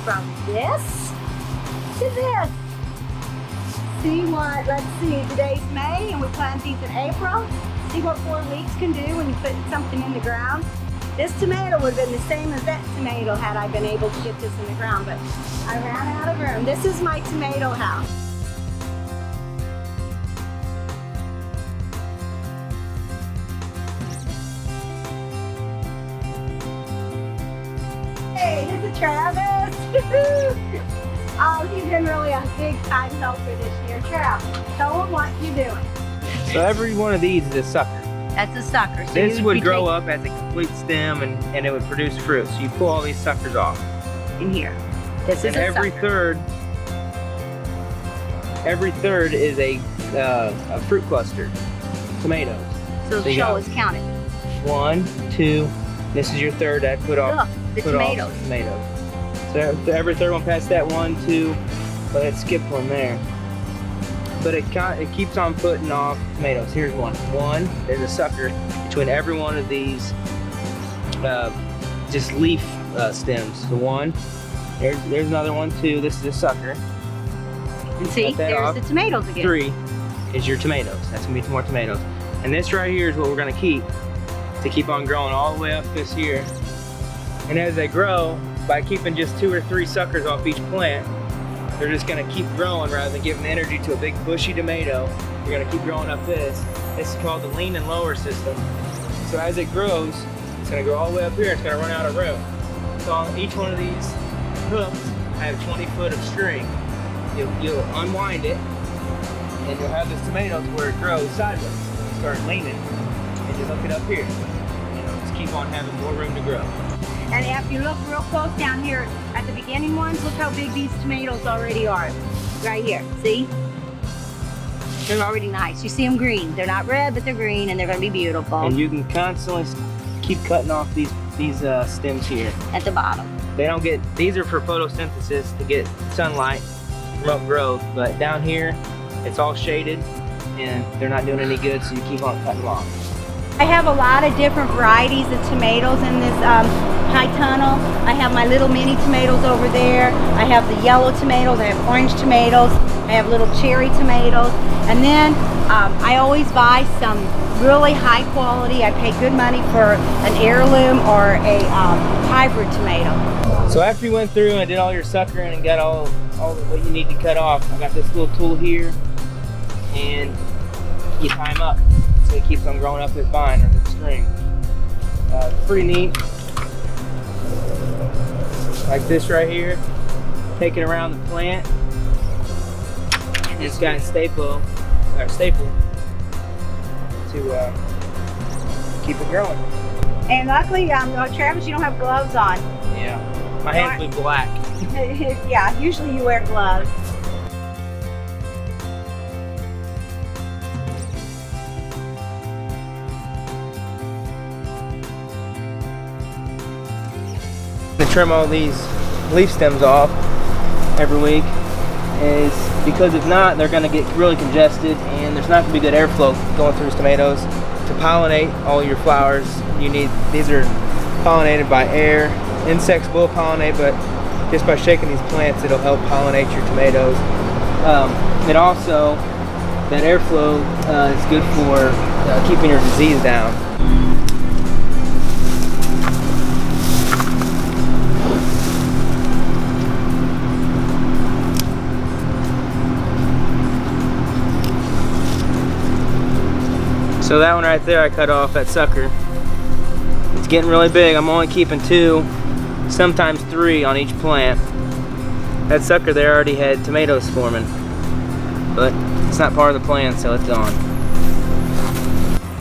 from this to this. See what, let's see, today's May and we plant these in April. See what 4 weeks can do when you put something in the ground. This tomato would have been the same as that tomato had I been able to get this in the ground, but I ran out of room. This is my tomato house. Hey, this is Travis. Oh, he's been really a big time helper this year. Trav, tell him what you're doing. So every one of these is a sucker. That's a sucker. So This would grow up as a complete stem and it would produce fruit. So you pull all these suckers off. in here. This is And a every sucker. third is a fruit cluster. Tomatoes. So you show got us count it. 1, 2. This is your third. That put off. Look, the put tomatoes. Off tomatoes. So every third one past that 1, 2. But it skipped one there. But it keeps on putting off tomatoes. Here's one. There's a sucker between every one of these just leaf stems. So 1. There's another one, 2. This is a sucker. And see, Cut that there's off. the tomatoes again. 3 is your tomatoes. That's gonna be more tomatoes. And this right here is what we're gonna keep to keep on growing all the way up this year. And as they grow, by keeping just 2 or 3 suckers off each plant, they're just gonna keep growing rather than giving energy to a big bushy tomato. You're gonna keep growing up this. This is called the lean and lower system. So as it grows, it's gonna go all the way up here. It's gonna run out of room. So on each one of these hooks, I have 20 foot of string. You'll unwind it, and you'll have this tomato to where it grows sideways. Start leaning, and you hook it up here. Just keep on having more room to grow. And if you look real close down here at the beginning ones, look how big these tomatoes already are. Right here, see? They're already nice. You see them green. They're not red, but they're green, and they're gonna be beautiful. And you can constantly keep cutting off these stems here. At the bottom. They don't get, these are for photosynthesis to get sunlight, promote growth, but down here, it's all shaded, and they're not doing any good, so you keep on cutting them off. I have a lot of different varieties of tomatoes in this high tunnel. I have my little mini tomatoes over there. I have the yellow tomatoes. I have orange tomatoes. I have little cherry tomatoes. And then I always buy some really high quality. I pay good money for an heirloom or a hybrid tomato. So after you went through and did all your suckering and got all what you need to cut off, I got this little tool here, and you tie them up. So it keeps on growing up this vine or this string. It's pretty neat. Like this right here. Take it around the plant. And it's got staple to keep it growing. And luckily, Travis, you don't have gloves on. Yeah. My hands will be black. Yeah, usually you wear gloves. To trim all these leaf stems off every week is because if not, they're going to get really congested and there's not going to be good airflow going through these tomatoes. To pollinate all your flowers, these are pollinated by air. Insects will pollinate, but just by shaking these plants, it'll help pollinate your tomatoes. And also, that airflow is good for keeping your disease down. So that one right there, I cut off that sucker. It's getting really big. I'm only keeping 2, sometimes 3 on each plant. That sucker there already had tomatoes forming, but it's not part of the plan, so it's gone.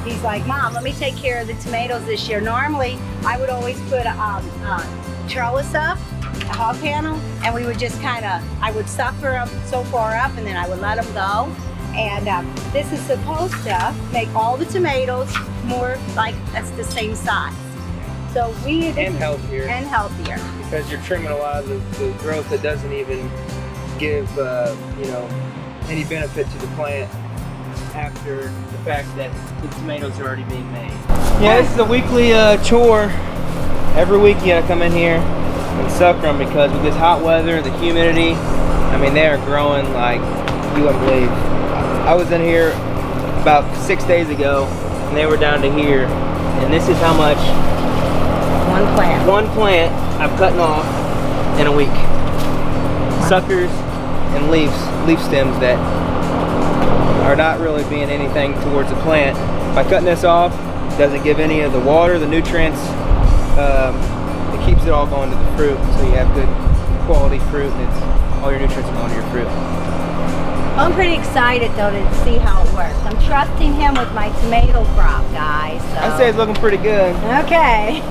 He's like, Mom, let me take care of the tomatoes this year. Normally, I would always put a trellis up, a hog panel, and we would just I would sucker them so far up, and then I would let them go. And this is supposed to make all the tomatoes more like that's the same size. So And healthier. And healthier. Because you're trimming a lot of the growth that doesn't even give any benefit to the plant after the fact that the tomatoes are already being made. Yeah, this is a weekly chore. Every week you gotta come in here, and sucker them, because with this hot weather, the humidity, I mean, they are growing like you wouldn't believe. I was in here about 6 days ago, and they were down to here, and this is how much one plant I'm cutting off in a week. Suckers and leaf stems that are not really being anything towards the plant. By cutting this off, it doesn't give any of the water, the nutrients. It keeps it all going to the fruit, so you have good quality fruit, and all your nutrients are going to your fruit. I'm pretty excited though to see how it works. I'm trusting him with my tomato crop, guys. So. I'd say it's looking pretty good. Okay.